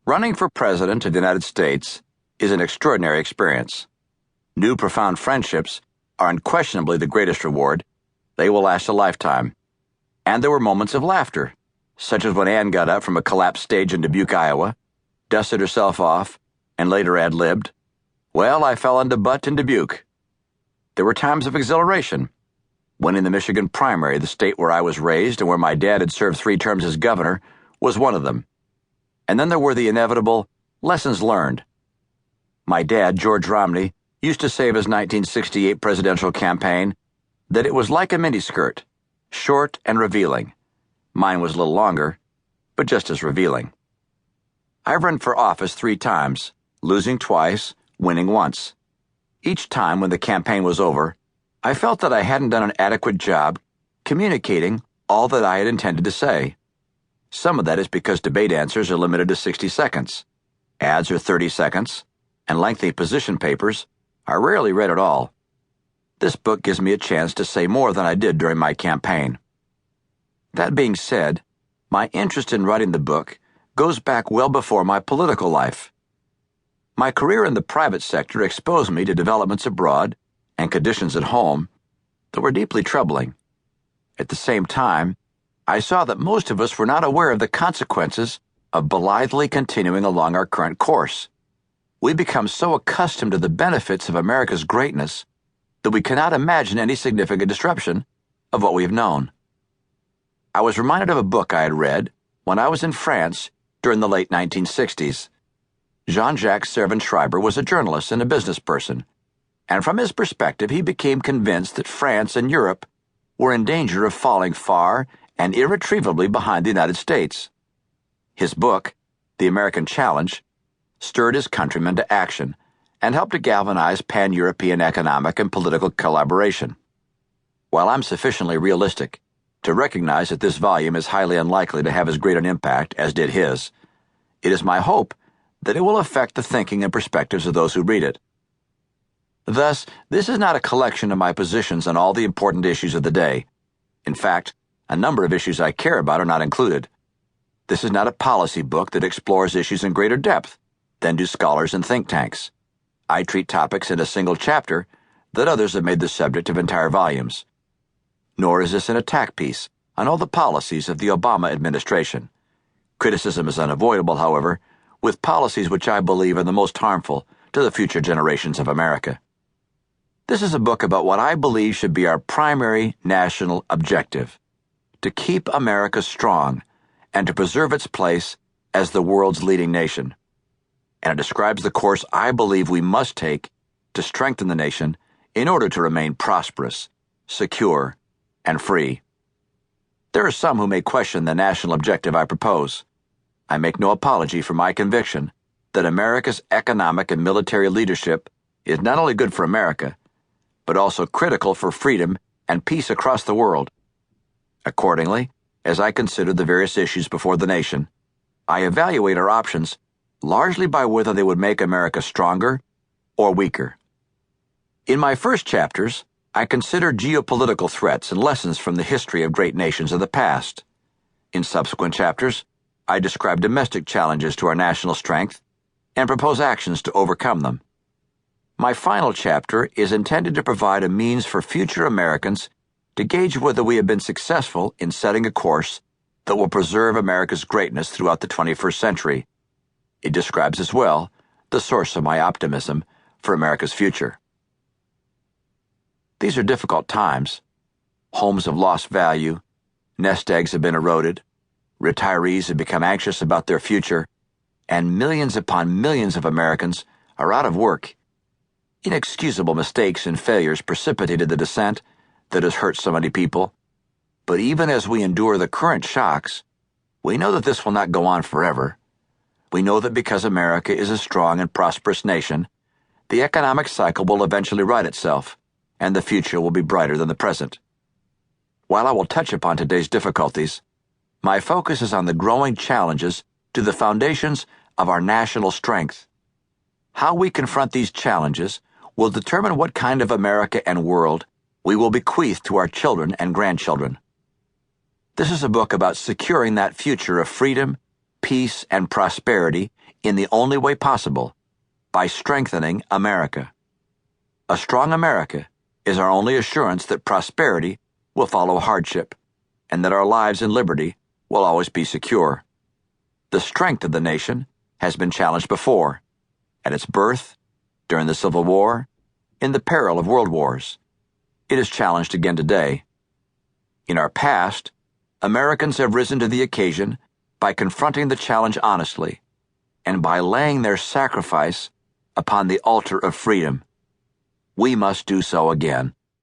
Running for President of the United States is an extraordinary experience. New profound friendships are unquestionably the greatest reward. They will last a lifetime. And there were moments of laughter, such as when Ann got up from a collapsed stage in Dubuque, Iowa, dusted herself off, and later ad-libbed, "Well, I fell on the butt in Dubuque." There were times of exhilaration. Winning the Michigan primary, the state where I was raised and where my dad had served 3 terms as governor, was one of them. And then there were the inevitable lessons learned. My dad, George Romney, used to say of his 1968 presidential campaign that it was like a miniskirt, short and revealing. Mine was a little longer, but just as revealing. I've run for office 3 times, losing twice, winning once. Each time when the campaign was over, I felt that I hadn't done an adequate job communicating all that I had intended to say. Some of that is because debate answers are limited to 60 seconds. Ads are 30 seconds, and lengthy position papers are rarely read at all. This book gives me a chance to say more than I did during my campaign. That being said, my interest in writing the book goes back well before my political life. My career in the private sector exposed me to developments abroad and conditions at home that were deeply troubling. At the same time, I saw that most of us were not aware of the consequences of blithely continuing along our current course. We become so accustomed to the benefits of America's greatness that we cannot imagine any significant disruption of what we have known. I was reminded of a book I had read when I was in France during the late 1960s. Jean-Jacques Servan-Schreiber was a journalist and a business person, and from his perspective he became convinced that France and Europe were in danger of falling far and irretrievably behind the United States. His book, The American Challenge, stirred his countrymen to action and helped to galvanize pan-European economic and political collaboration. While I'm sufficiently realistic to recognize that this volume is highly unlikely to have as great an impact as did his, it is my hope that it will affect the thinking and perspectives of those who read it. Thus, this is not a collection of my positions on all the important issues of the day. In fact, a number of issues I care about are not included. This is not a policy book that explores issues in greater depth than do scholars and think tanks. I treat topics in a single chapter that others have made the subject of entire volumes. Nor is this an attack piece on all the policies of the Obama administration. Criticism is unavoidable, however, with policies which I believe are the most harmful to the future generations of America. This is a book about what I believe should be our primary national objective: to keep America strong and to preserve its place as the world's leading nation. And it describes the course I believe we must take to strengthen the nation in order to remain prosperous, secure, and free. There are some who may question the national objective I propose. I make no apology for my conviction that America's economic and military leadership is not only good for America, but also critical for freedom and peace across the world. Accordingly, as I consider the various issues before the nation, I evaluate our options largely by whether they would make America stronger or weaker. In my first chapters, I consider geopolitical threats and lessons from the history of great nations of the past. In subsequent chapters, I describe domestic challenges to our national strength and propose actions to overcome them. My final chapter is intended to provide a means for future Americans to gauge whether we have been successful in setting a course that will preserve America's greatness throughout the 21st century. It describes as well the source of my optimism for America's future. These are difficult times. Homes have lost value, nest eggs have been eroded, retirees have become anxious about their future, and millions upon millions of Americans are out of work. Inexcusable mistakes and failures precipitated the descent that has hurt so many people. But even as we endure the current shocks, we know that this will not go on forever. We know that because America is a strong and prosperous nation, the economic cycle will eventually right itself, and the future will be brighter than the present. While I will touch upon today's difficulties, my focus is on the growing challenges to the foundations of our national strength. How we confront these challenges will determine what kind of America and world we will bequeath to our children and grandchildren. This is a book about securing that future of freedom, peace, and prosperity in the only way possible, by strengthening America. A strong America is our only assurance that prosperity will follow hardship, and that our lives in liberty will always be secure. The strength of the nation has been challenged before, at its birth, during the Civil War, in the peril of world wars. It is challenged again today. In our past, Americans have risen to the occasion by confronting the challenge honestly, and by laying their sacrifice upon the altar of freedom. We must do so again.